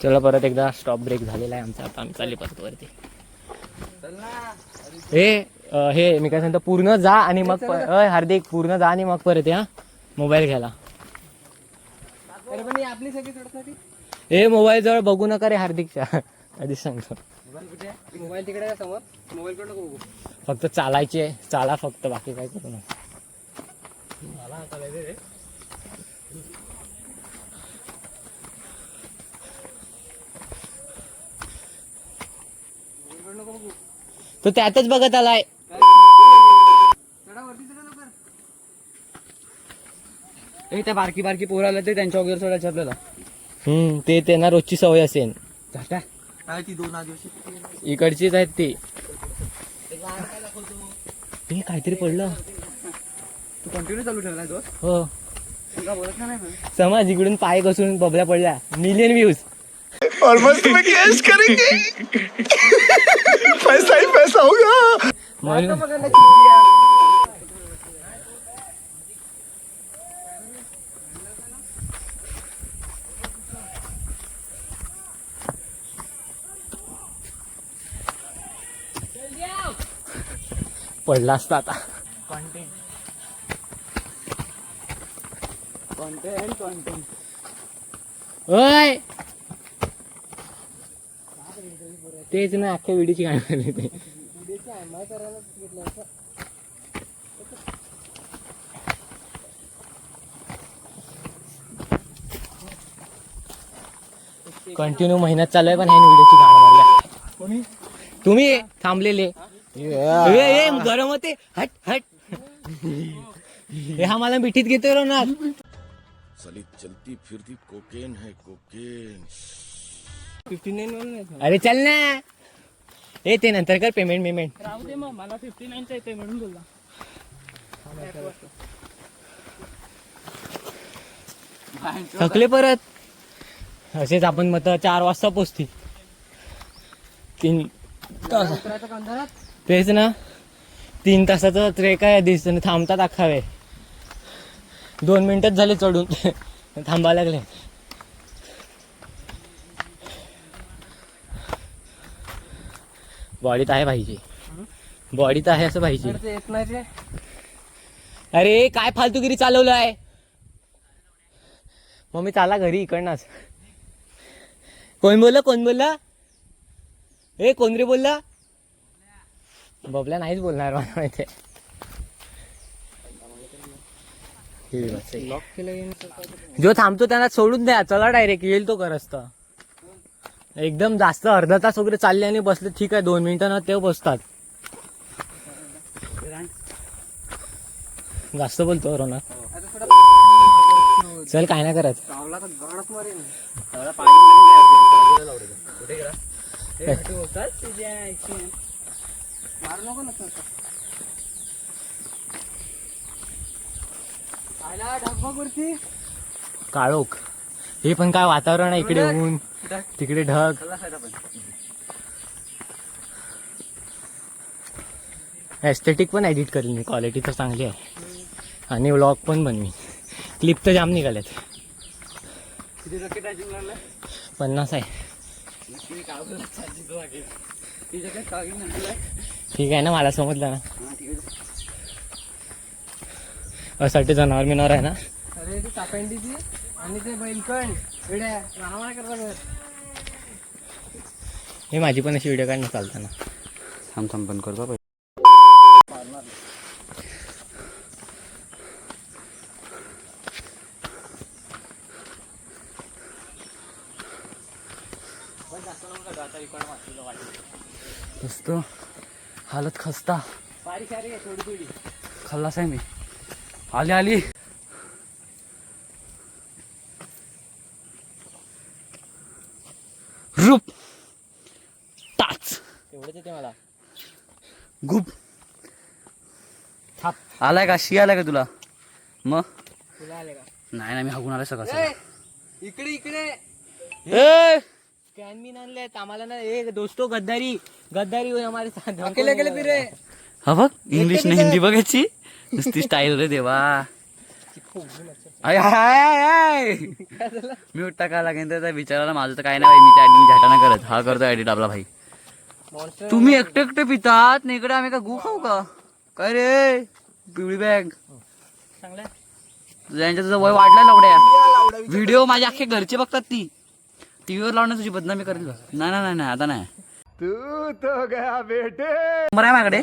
चला परत एकदा स्टॉप ब्रेक झालेला आहे आमचा. आता आम्ही चालले परत वरती. हे मी काय सांगतो, पूर्ण जा आणि मग हार्दिक पूर्ण जा आणि मग परत या मोबाईल घ्यायला. हे मोबाईल जवळ बघू नका रे हार्दिकच्या, आधीच सांगतो. मोबाईल तिकडे समोर, मोबाईल कडे बघू. फक्त चालायचे, चाला फक्त, बाकी काय करू नका. तो त्यातच बघत आलाय. त्या बारकी बारकी पोरं आलं ते त्यांच्या वगैरे सोडायचे आपल्याला. ते त्यांना रोजची सवय असेल. ती 2 दिवशी इकडचीच आहेत ती. ते काहीतरी पडलं. तू कंटिन्यू चालू ठेवलाय तो. हो बोलत नाही. समज इकडून पाय घसरून बबल्या पडल्या, मिलियन व्ह्यूज. और मस्त में कैश करेंगे. पैसा ही पैसा होगा. म्हणून पडला असता आता. कॉन्टेंट ओय तेच ना, अख्ख्या व्हिडिओची गाणी ते. कंटिन्यू मेहनत चालू आहे, पण ह्या व्हिडिओची गाणं मारल्या. तुम्ही थांबलेले गरम होते. हट हट. हे आम्हाला मिठीत घेतोय ना. साली चलती फिरती कोकेन है कोकेन. 59 अरे चल ना. हे ते नंतर कर पेमेंट. राहू दे मग, मला 59 येते म्हणून बोलला. थकले परत. असेच आपण मग 4 वाजता पोचतील. 3 तास. तेच ना, 3 तासाचा ट्रेक आहे. दिसत थांबतात अख्खा वेळ. 2 मिनिटच झाले चढून थांबायला लागले. बॉडीत आहे पाहिजे, बॉडीत आहे असं पाहिजे. येत नाही ते. अरे काय फालतूगिरी चालवलं आहे. मम्मी चाला घरी इकडनंच. कोण बोलला. ए कोण रे बोलला. बबल्या नाहीच बोलणार मला माहिती आहे. जो थांबतो त्यांना सोडून द्या, चला डायरेक्ट येईल तो करत. एकदम जास्त अर्धा तास वगैरे चालले आणि बसले ठीक आहे, 2 मिनिटांना ते बसतात. जास्त बोलतो रोना. चल काय नाही करत. काळोख. हे पण काय वातावरण आहे, इकडे ऊन तिकडे ढग. एस्थेटिक पण एडिट करेल मी, क्वालिटी तर चांगली आहे. आणि व्लॉग पण बनवी. क्लिप तर जाम निघाल्यात. 50 आहे. ठीक आहे ना, मला समजलं ना. असाठी जनावर मिनावर आहे ना. अरे ती कापेंडीची आणि ते बैलकण वेड्या रामा करतात. हे माझी पण अशी व्हिडिओ काढणं चालतं ना. थांब बंद कर बाबा. दोस्तो हालत खस्ता. खल्लास आहे मी. आली रूप टाच. तेवढंच येते मला. गुप थाप. आलाय का? शी आलाय का तुला? मग तुला आले का? नाही मी हागून आलाय सकाळ. इकडे कॅन बीन आणलेत आम्हाला ना. एक दोस्तो गद्दारी हुई हमारे साथ. अकेले फिरे. हा बघ, इंग्लिश ने हिंदी बघायची नुसती स्टाईल रे देवा. आय आय आय म्यूट टाकायला लागेल तर विचारायला माझं तर काय नाही भाई. मी झाटा नाही करत. हा करतो एडिट आपला भाई. तुम्ही एकटे एकटे पितात इकडे आम्ही का गु खाऊ का काय रे पिवळी बॅग. ज्यांच्या तुझं वय वाढलाय लवड्या. व्हिडिओ माझ्या अख्खे घरचे बघतात. ती टीव्हीवर लावणं तुझी बदनामी करेल. नाही नाही नाही आता नाही. तू तो गया बेटे. नंबर आहे माझ्याकडे.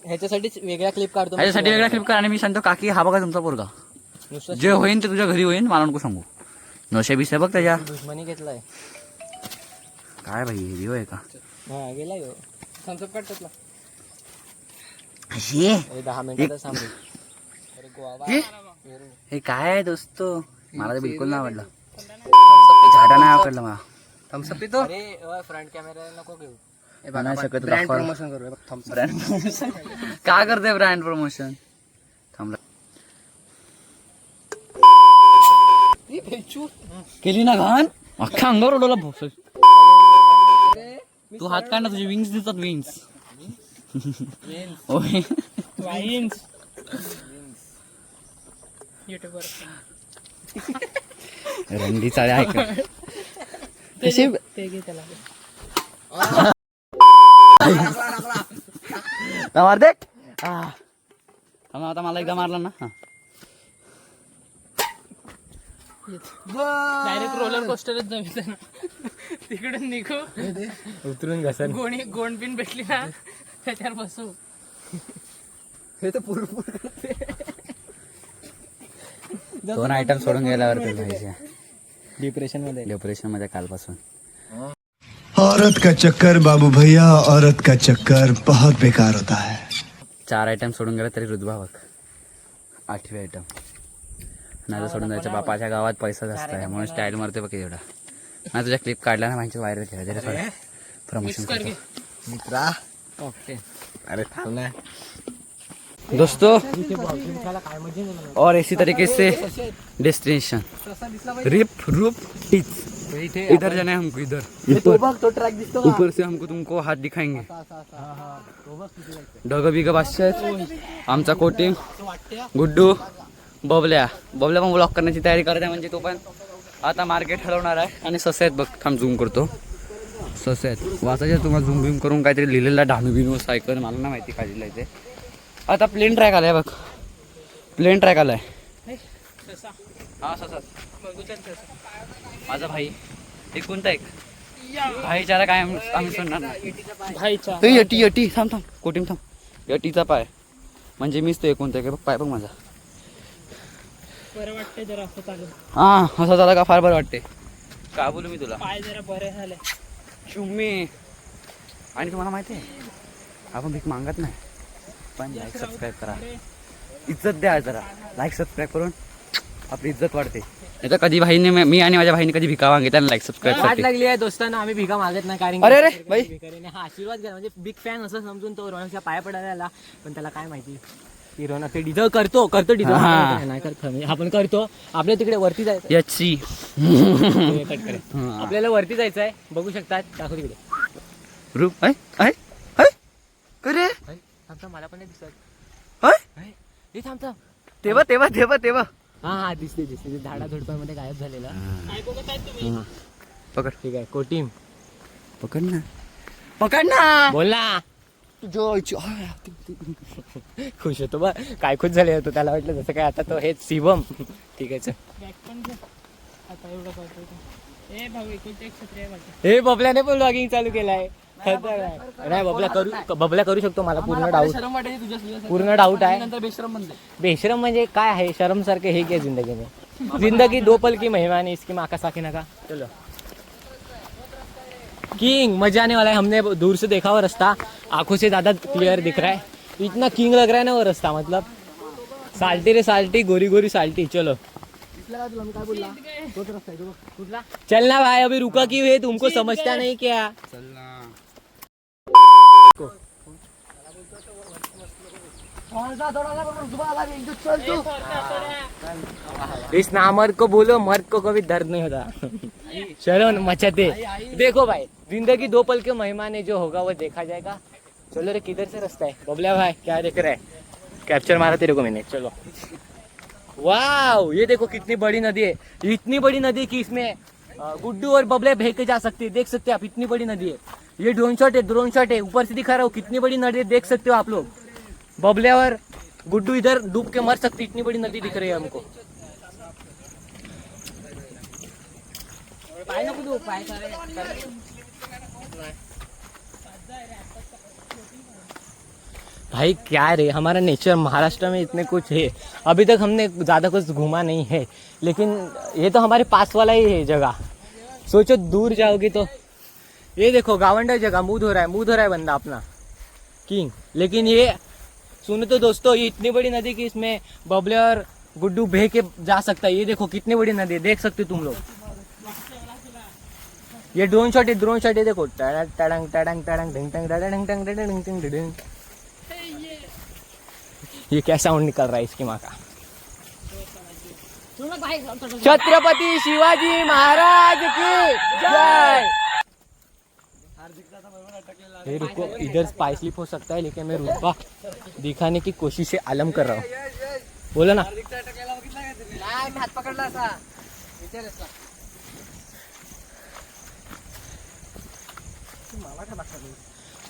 ह्याच्यासाठीच वेगळ्या क्लिप काढतो. ह्याच्यासाठी वेगळा क्लिप कर आणि मी सांगतो काकी हा बघा तुमचा पोरगा. नुसतं जे होईन ते तुझ्या घरी होईन. मला नको सांगू. नशे बिसे बघ त्याच्या. दुश्मनी घेतलाय. काय भाई व्हिडिओ आहे का. हा गेला ह्यो. थम्सअप काढतात अशी 10 मिनिटात थांबू. अरे गोवा हे काय आहे दोस्तो. मला तर बिलकुल नाही आवडलं. झाडा नाही आवडलं मला. थम्सअप पितो. अरे फ्रंट कॅमेरा नको घेऊ. नाही शकत ब्रँड प्रमोशन करूया बघ थम्सअप. ब्रँड प्रमोशन काय करते ब्रँड प्रमोशन. थांबला केली ना घाण अख्ख्या अंगावर उडवला भोस. तू हात काढ ना तुझे विंग्स दिसतात. विंग्स रंगी चाळे ऐक कशी मार दे. आता मला एकदा मारला ना. डायरेक्ट रोलर कोस्टरच जमित तिकडून निघू उतरून घसन. गोंड पिन भेटली ना त्याच्यावर बसू. हे तर पुरपूर 2 आयटम सोडून गेल्यावर डिप्रेशन मध्ये कालपासून. औरत का चक्कर बाबू भैया, औरत का चक्कर बहुत बेकार होता है. 4 आयटम सोडून गेला तरी रुद्बा बघ 8वी आयटम. नाही तर सोडून जायचं. बापाच्या गावात पैसा जास्त आहे म्हणून स्टाईल मारते बघ एवढा. नाही तुझ्या क्लिप काढला ना माहिती व्हायरल केला प्रमोशन करतो. मित्रा ओके. अरे थांब ना. दोस्तों और इसी तरीके से डेस्टिनेशन रिप रूप टिच. इधर जाना है हमको. इधर तो ट्रॅक दिसतो. ऊपर से हमको तुमको हाथ दिखाएंगे. ढग बिग बादशाह आमचा कोटिंग गुड्डू बबल्या पण ब्लॉक करण्याची तयारी करत आहे. म्हणजे तो पण आता मार्केट हलवणार आहे. आणि ससे आहेत बघ. थांब झूम करतो. ससे आहेत वाचायचे तुम्हाला. झूम बिम करून काहीतरी लिहिलेला डामी बिनो सायकल मला नाही माहिती काय लिहिलं ते. आता प्लेन ट्रॅक आलाय बघ. प्लेन ट्रॅक आलाय. हा ससा माझा भाई. एक कोणता एक भाईचारा काय आम्ही सोडणार नाही. भाईचा यटी यटी थांब थांब कोटिंग थांब. यटीचा पाय म्हणजे मीच तो एक कोणता एक पाय बघ माझा. बरं वाटतंय जरा असं चालू. हा असं झालं का फार बरं वाटते. काय बोलू मी तुला. पाय जरा बरे झाले. चुम्मी. आणि तुम्हाला माहिती आहे आपण भीक मागत नाही पण लाईक सबस्क्राईब करा. इज्जत द्या जरा. लाईक सबस्क्राईब करून आपली इज्जत वाढते. नाही तर कधी भाईने मी आणि माझ्या भाईने कधी भिका मागितला लाईक सबस्क्राईब वाट साठी. लागली आहे दोस्तांना. आम्ही भिका मागत नाही कारण अरे भाई हा आशीर्वाद घ्या. म्हणजे बिग फॅन असं समजून तो रोहनच्या पाया पडायला आला. पण त्याला काय माहिती की रोहन ते डिझर्व करतो डिझर्व नाही करतो. आपण करतो. आपल्या तिकडे वरती जायचं. याची आपल्याला वरती जायचं आहे. बघू शकतात. दाखव तिकडे रूप आहे अरे मला पण नाही दिसत. आहे थांब थांब. तेव्हा हा दिसते झाडा झुडपामध्ये गायब झालेला. काय बघत आहे तुम्ही. पकड. ठीक आहे. कोटिंग पकड ना बोल ना. खुश होतो बा. काय खुश झाले होतो. त्याला वाटलं जसं काय आता तो हेच शिवम. ठीक आहे चल. बॅग पण घे. आता एवढं करतो. ए भाऊ एकुलते एक छत्री आहे माझी. हे बबल्याने पण ब्लॉगिंग चालू केलाय. नाही बबल्या करू शकतो. मला पूर्ण डाऊट आहे. बेशरम म्हणजे काय आहे. शरम सारखे हे क्या जिंदगी में. जिंदगी 2 पल की मेहमानी इसकी माँ का साकिना का. चलो किंग मजा आने वाला है. हमने दूर से देखा हुआ रास्ता. आंखों से ज्यादा क्लियर दिख रहा है. इतना किंग लग रहा है ना वो रास्ता. मतलब साल्टी रे साल्टी गोरी गोरी साल्टी. चलो चलना भाई. अभी रुका क्यों है. तुमको समझता नहीं क्या. इस नामर्द को बोलो मर्द को कभी दर्द नहीं होता. शर्म मचाते. देखो भाई जिंदगी 2 पल के मेहमान है. जो होगा वो देखा जाएगा. चलो रे किधर से रास्ता है. बबल्या भाई क्या देख रहा है. कैप्चर मारा तेरे को मैंने. चलो वाओ, ये देखो कितनी बड़ी नदी है, इतनी बड़ी नदी कि इसमें गुड्डू और बबले बह के जा सकते हैं, देख सकते हैं आप, इतनी बड़ी नदी है। ये ड्रोन शॉट है, ऊपर से दिखा रहा हूँ कितनी बड़ी नदी है, देख सकते हो आप लोग। बबले और गुड्डू इधर डूब के मर सकते, इतनी बड़ी नदी दिख रही है हमको। भाई क्या रे, हमारा नेचर महाराष्ट्र में इतने कुछ है, अभी तक हमने ज़्यादा कुछ घूमा नहीं है, लेकिन ये तो हमारे पास वाला ही है जगह। सोचो दूर जाओगे तो ये देखो गावंडा जगह, मुँह धो रहा है बंदा अपना किंग। लेकिन ये सुनो तो दोस्तों, ये इतनी बड़ी नदी कि इसमें बबले और गुड्डू बह के जा सकता है। ये देखो कितनी बड़ी नदी है, देख सकते हो तुम लोग। ये ड्रोन शॉट है देखो, टड़ंग टड़ंग टड़ंग टड़ंग ढंग टंग टड़ंग टंग टड़ंग टंग टड़ंग। ये क्या साउंड निकल रहा है इसकी माँ का। छत्रपति शिवाजी महाराज की जय। ये रुको, इधर स्पाई स्लिप हो सकता है, लेकिन मैं रुका दिखाने की कोशिश से आलम कर रहा हूँ। बोलो ना। हात पकडला असा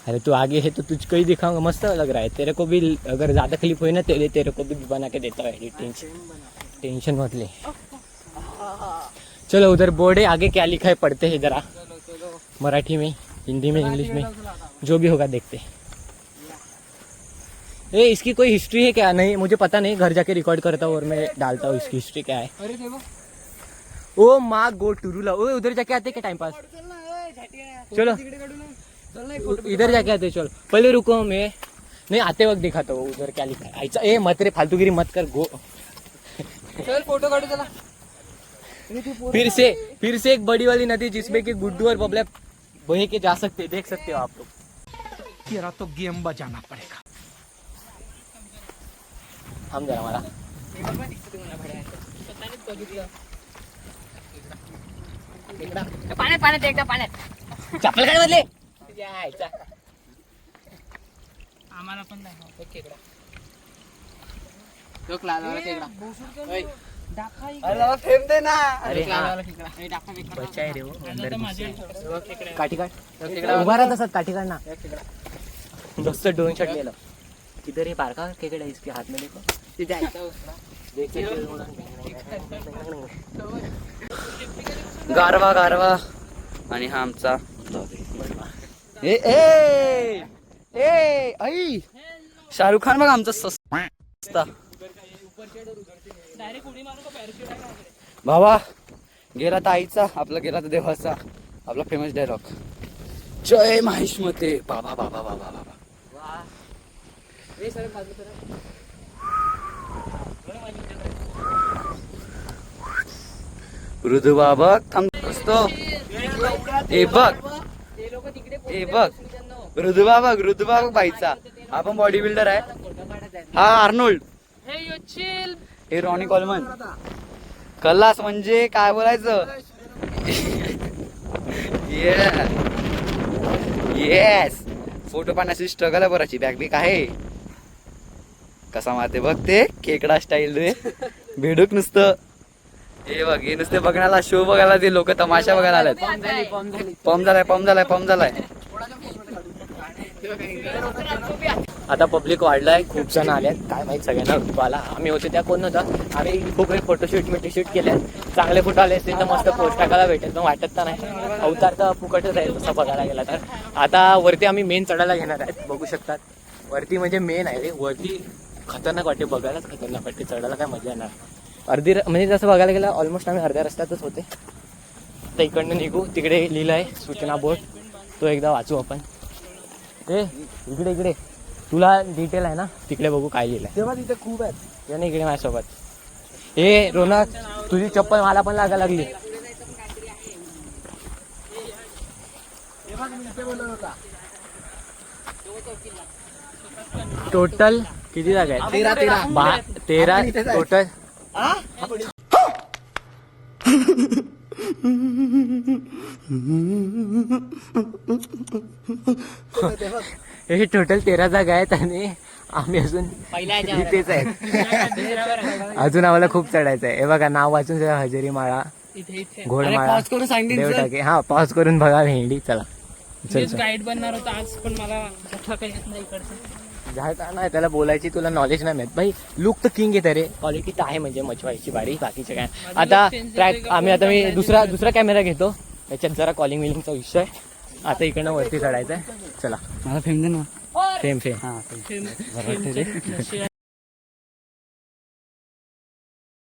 अरे तू आगे है तो तुझको ही दिखाऊंगा, मस्त लग रहा है। तेरे को भी अगर ज्यादा क्लिप हुई ना तेरे को भी बना के देता है, टेंशन मत ले। चलो उधर बोर्ड है, आगे क्या लिखा है पढ़ते हैं जरा, मराठी में, हिंदी में, इंग्लिश में, जो भी होगा देखते। ए इसकी कोई हिस्ट्री है क्या? नहीं मुझे पता नहीं, घर जाके रिकॉर्ड करता हूँ और मैं डालता हूँ इसकी हिस्ट्री क्या है। ओ माँ गो टुरूला, ओ उधर जाके आते क्या टाइम पास? चलो इधर जाके आते, चलो पहले रुको, मैं नहीं आते वक्त दिखाता हूँ उधर क्या लिखा है। ऐसा ए मत रे, फालतूगिरी मत कर, गो। चल फोटो काढू चला। फिर से एक बड़ी वाली नदी जिसमें कि गुड्डू और बबले बह के जा सकते, देख सकते हो आप लोग। तेरा तो गेम बजाना पड़ेगा। हम जरा हमारा पाण्यात एकदा पाण्यात चप्पल काय बदले आम्हाला पण नाही खेकडा अरे हा बच्चा है रे वो, अंदर काठी काट उभा राहत असत, काठी काढ ना। दोस्त ड्रोन शॉट ले लो, किधर ये पारका केकड़ा इसके हाथ में देखो, गारवा गारवा। आणि हा आमचा ए ए ए आई शाहरुख खान बघा आमचा सस्ता भावा। गेला तर आईचा, आपला गेला तर देवाचा, आपला फेमस डायलॉग जय माहिष्मते बाबा बाबा बाबा बाबा। ऋतुबा बघ थांब असतो, ए बघ ए बघ ऋतुबा बघ बाईचा, हा पण बॉडी बिल्डर आहे, हा आर्नोल्ड, हे रॉनी कॉलमन। कलास म्हणजे काय बोलायचं, येस फोटो पाहण्याची स्ट्रगल आहे बराची, बॅग बिक आहे, कसा मारते बघ ते खेकडा स्टाईल रे, भेडूक नुसतं हे बघ, हे नुसते बघण्याला, शो बघायला, ते लोक तमाशा बघायला आलेत। पम झालाय। आता पब्लिक वाढलाय, खूप जण आलेत, काय माहित सगळ्यांना ऋतूला। आम्ही होते त्या कोण नव्हतं, आम्ही खूप काही फोटोशूट केले, चांगले फोटो आले असते तर मस्त पोस्ट टाकायला भेटेल, पण वाटत तर नाही, अवतार तर फुकटच आहे तसं बघायला गेला तर। आता वरती आम्ही मेन चढायला घेणार आहेत, बघू शकतात वरती, म्हणजे मेन आहे रे वरती, खतरनाक वाटते, बघायलाच खतरनाक वाटते, चढायला काय मजा येणार। म्हणजे जसं बघायला गेलं ऑलमोस्ट आम्ही अर्ध्या रस्त्यातच होते, तर इकडनं निघू, तिकडे लिहिलं आहे सूचना बोर्ड, तो एकदा वाचू आपण। ए इकडे तुला डिटेल आहे ना, तिकडे बघू काय लिहिलंय, तेव्हा तिथे खूप आहेत, या नाही इकडे माझ्यासोबत। ए रोनक तुझी चप्पल मला पण लागायला लागली। टोटल किती जागा आहेत? 13 टोटल। हे टोटल 13 जागा आहेत आणि आम्ही अजून पहिल्या इथेच आहे. अजून आम्हाला खूप चढायचं आहे. हे बघा नाव वाचून सगळं हजेरी माळा, इथे घोडमाळा, pause करून सांगतील देव सर. टाके. हा पॉज करून बघा भेंडी. चला चल तेच चल. गाईड बनणार होता आज, पण मला मोठा काही येत नाही इकडचं. जायचा नाही त्याला बोलायची तुला नॉलेज नाही मिळत भाई. लुक तर किंग येते रे, क्वालिटी तर आहे म्हणजे मचवायची बारी. बाकीचे काय आता ट्रॅक आम्ही आता मी दुसरा कॅमेरा घेतो, त्याच्यात जरा कॉलिंग विलिंगचा विषय. आता इकडनं वरती चढायचं आहे. चला मला फेम दे ना. फेम फेम हा फेम- फेमचे नशे